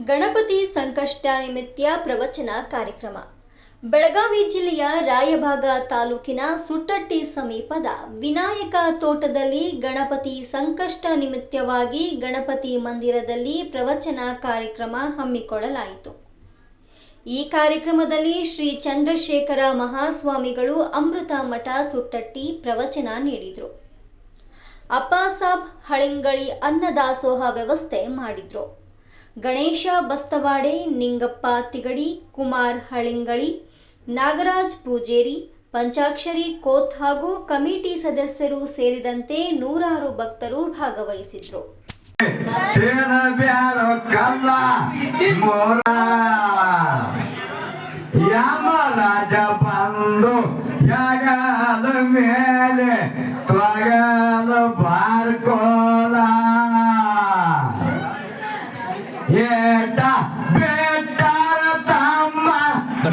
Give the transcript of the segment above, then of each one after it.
ಗಣಪತಿ ಸಂಕಷ್ಟ ನಿಮಿತ್ತ ಪ್ರವಚನ ಕಾರ್ಯಕ್ರಮ. ಬೆಳಗಾವಿ ಜಿಲ್ಲೆಯ ರಾಯಭಾಗ ತಾಲೂಕಿನ ಸುಟ್ಟಟ್ಟಿ ಸಮೀಪದ ವಿನಾಯಕ ತೋಟದಲ್ಲಿ ಗಣಪತಿ ಸಂಕಷ್ಟ ನಿಮಿತ್ತವಾಗಿ ಗಣಪತಿ ಮಂದಿರದಲ್ಲಿ ಪ್ರವಚನ ಕಾರ್ಯಕ್ರಮ ಹಮ್ಮಿಕೊಳ್ಳಲಾಯಿತು. ಈ ಕಾರ್ಯಕ್ರಮದಲ್ಲಿ ಶ್ರೀ ಚಂದ್ರಶೇಖರ ಮಹಾಸ್ವಾಮಿಗಳು ಅಮೃತ ಮಠ ಸುಟ್ಟಟ್ಟಿ ಪ್ರವಚನ ನೀಡಿದರು. ಅಪ್ಪಾಸಾಬ್ ಹಳಿಂಗಳಿ ಅನ್ನದಾಸೋಹ ವ್ಯವಸ್ಥೆ ಮಾಡಿದ್ರು. ಗಣೇಶ ಬಸ್ತವಾಡೆ, ನಿಂಗಪ್ಪ ತಿಗಡಿ, ಕುಮಾರ್ ಹಳಿಂಗಳಿ, ನಾಗರಾಜ್ ಪೂಜೇರಿ, ಪಂಚಾಕ್ಷರಿ ಕೋತ್ ಹಾಗೂ ಕಮಿಟಿ ಸದಸ್ಯರು ಸೇರಿದಂತೆ ನೂರಾರು ಭಕ್ತರು ಭಾಗವಹಿಸಿದ್ರು. ಯಮರಾಜ ಬಂದು ಯಾಗದ ಮೇಲೆ ತ್ವಗದ ಬಾರ್ಕೋಲ ಏಟ ಬೇಟಾರ ತಮ್ಮ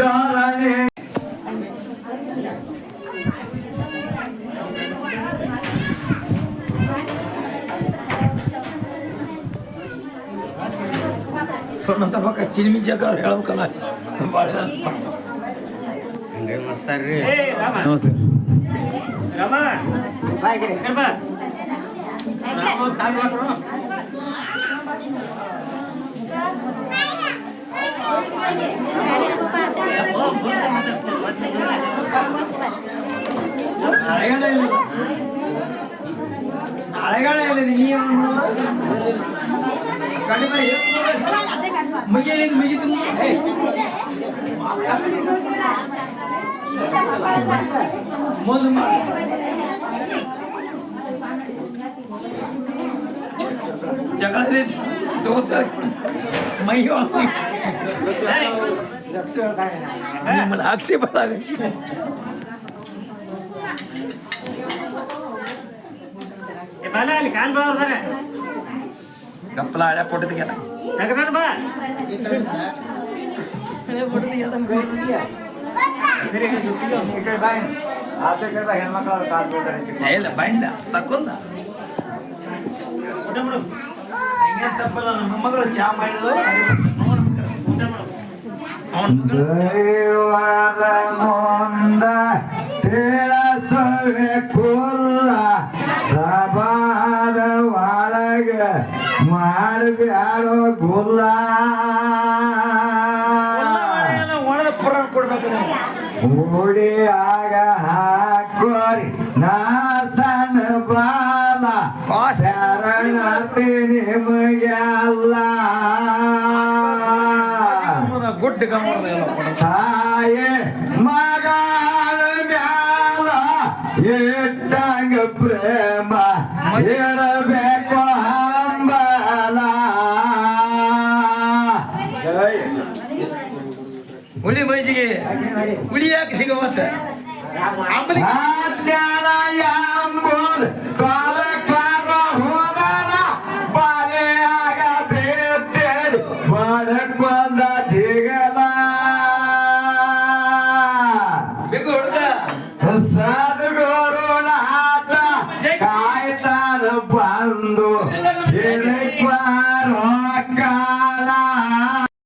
ಧರಣಿ ಸೊನ್ನಂತ ಪಕ್ಕ ಚಿನ್ಮಿ ಜಗ ಹೇಳ್ಬೇಕಲ್ಲ ಹಂಗೆ ಮಸ್ತಾರ್ರಿ. ನಮಸ್ತೆ. ಹಳೆಗಾಳ ಹೇಳಿದೆ ನೀ ಕಡಿಮೆ ಮುಗಿಯಲಿ ಮುಗಿತು ಮುಂದೆ ಜಗಳ ದೋಸ್ತ ಮೈ ನಿಮ್ಮಲ್ಲಿ ಹಾಕ್ಸಿ ಬರ ಗಪ್ಪಲ ಹಳೆ ಕೊಟ್ಟಿದ್ದೆಲ್ಲ ಇಲ್ಲ ಬೈಂಡ ತಕ್ಕೊಂದ ತಪ್ಪಲ್ಲ. ನಮ್ಮ ಮೊಮ್ಮಗಳು ಚಾ ಮಾಡಿದ್ರು ದೈವದ ಮುಂದ ತಿಳಿಸವೆ ಕುಲ್ಲ ಸಭಾದ ಒಳಗ ಮಾಡಬ್ಯಾಡೋ ಗುಲ್ಲ ಒಣದ ಪುರ ಕೊಡ್ಬೇಕು. ಉಡಿಯಾಗ ಹಾಕೋರಿ ನಾ ಸಣ್ಣ ಬಾಲ ಶರಣತಿ ನಿಮಗೆಲ್ಲ ಗುಡ್ ಗಮ್ಮದ ತಾಯೇ ಮಗನ ಮ್ಯಾಲ ಇಟ್ಟಂಗ ಪ್ರೇಮ ಇಡಬೇಕು ಹಂಬಲ ಹುಲಿ ಮೈಜಿಗೆ ಹುಲಿ ಯಾಕೆ ಸಿಗವತ್ತ ಜ್ಞಾನ ಎಂಬುದು